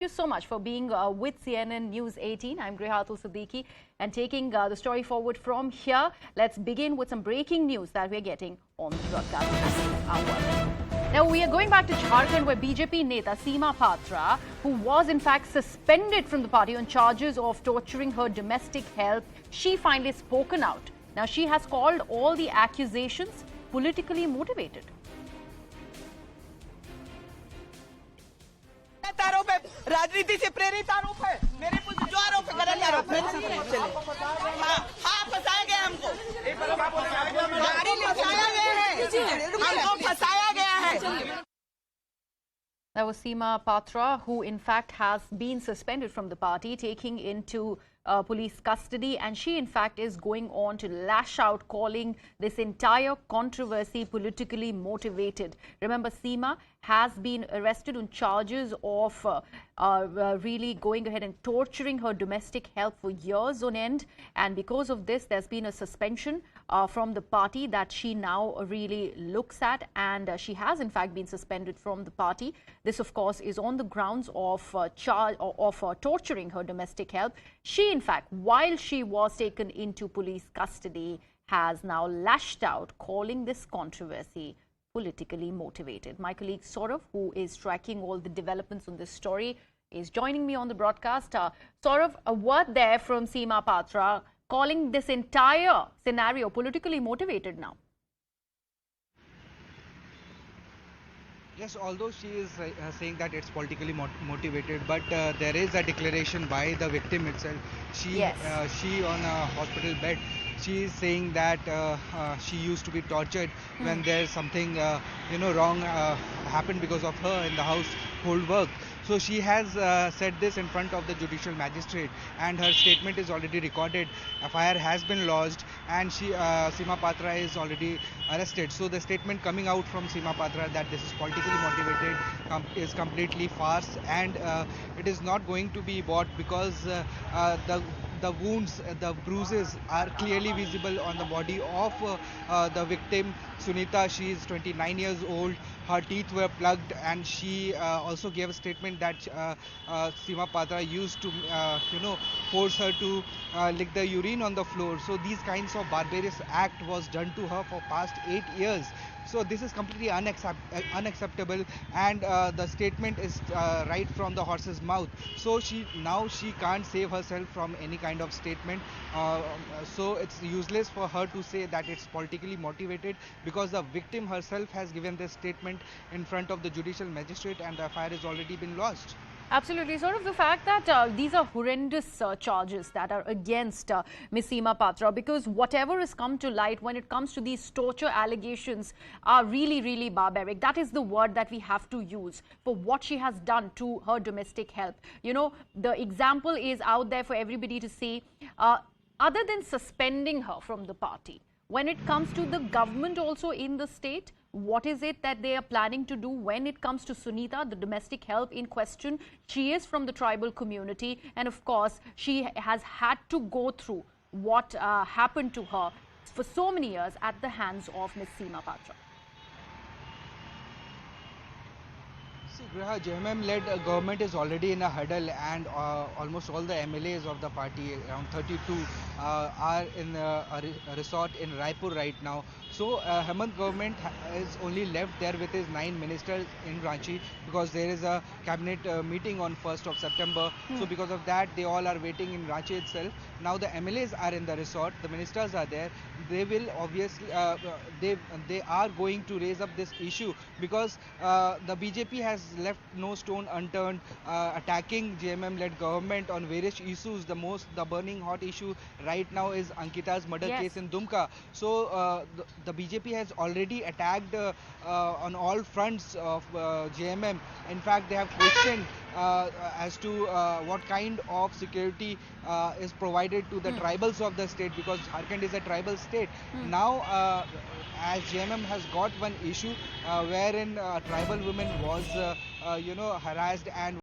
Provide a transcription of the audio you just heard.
Thank you so much for being with CNN News 18. I'm Grehatul Siddiqui and taking the story forward from here. Let's begin with some breaking news that we're getting on the broadcast hour. Now, we are going back to Jharkhand where BJP Neta Seema Patra, who was in fact suspended from the party on charges of torturing her domestic health, she finally spoken out. Now, she has called all the accusations politically motivated. आरोप है, राजनीति से प्रेरित आरोप है, मेरे पर जो आरोप है गलत आरोप है। हाँ फंसाया गया हमको, गाड़ी में फंसाया गया है, हमको फंसाया गया है। That was Seema Patra, who in fact has been suspended from the party, taking into police custody, and she in fact is going on to lash out, calling this entire controversy politically motivated. Remember, Seema has been arrested on charges of really going ahead and torturing her domestic health for years on end, and because of this there's been a suspension from the party that she now really looks at, and she has in fact been suspended from the party. This of course is on the grounds of torturing her domestic health. She in fact, while she was taken into police custody, has now lashed out, calling this controversy politically motivated. My colleague Saurav, who is tracking all the developments on this story, is joining me on the broadcast. Saurav, a word there from Seema Patra, calling this entire scenario politically motivated now. Yes, although she is saying that it's politically motivated, but there is a declaration by the victim itself. She on a hospital bed, she is saying that she used to be tortured when there's something wrong happened because of her in the household work. So she has said this in front of the judicial magistrate, and her statement is already recorded. FIR has been lodged, and Seema Patra is already arrested. So the statement coming out from Seema Patra that this is politically motivated is completely farce, and it is not going to be bought because the wounds, the bruises are clearly visible on the body of the victim, Sunita. She is 29 years old. Her teeth were plugged, and she also gave a statement that Seema Patra used to, force her to lick the urine on the floor. So these kinds of barbarous act was done to her for past 8 years. So this is completely unacceptable, and the statement is right from the horse's mouth. So she can't save herself from any kind of statement. So it's useless for her to say that it's politically motivated, because the victim herself has given this statement in front of the judicial magistrate, and the FIR has already been lodged. Absolutely. Sort of the fact that these are horrendous charges that are against Ms. Seema Patra, because whatever has come to light when it comes to these torture allegations are really, really barbaric. That is the word that we have to use for what she has done to her domestic health. You know, the example is out there for everybody to see. Other than suspending her from the party, when it comes to the government also in the state, what is it that they are planning to do when it comes to Sunita, the domestic health in question? She is from the tribal community, and of course, she has had to go through what happened to her for so many years at the hands of Ms. Seema Patra. Graha, JMM-led government is already in a huddle, and almost all the MLAs of the party, around 32, are in a resort in Raipur right now. So Hemant government is only left there with his 9 ministers in Ranchi, because there is a cabinet meeting on 1st of September. So because of that, they all are waiting in Ranchi itself. Now the MLAs are in the resort, the ministers are there. They will obviously, they are going to raise up this issue, because the BJP has left no stone unturned, attacking JMM-led government on various issues. The burning hot issue right now is Ankita's murder case in Dumka. So the BJP has already attacked on all fronts of JMM. In fact, they have questioned as to what kind of security is provided to the tribals of the state, because Jharkhand is a tribal state. Now, as JMM has got one issue wherein tribal women was, harassed and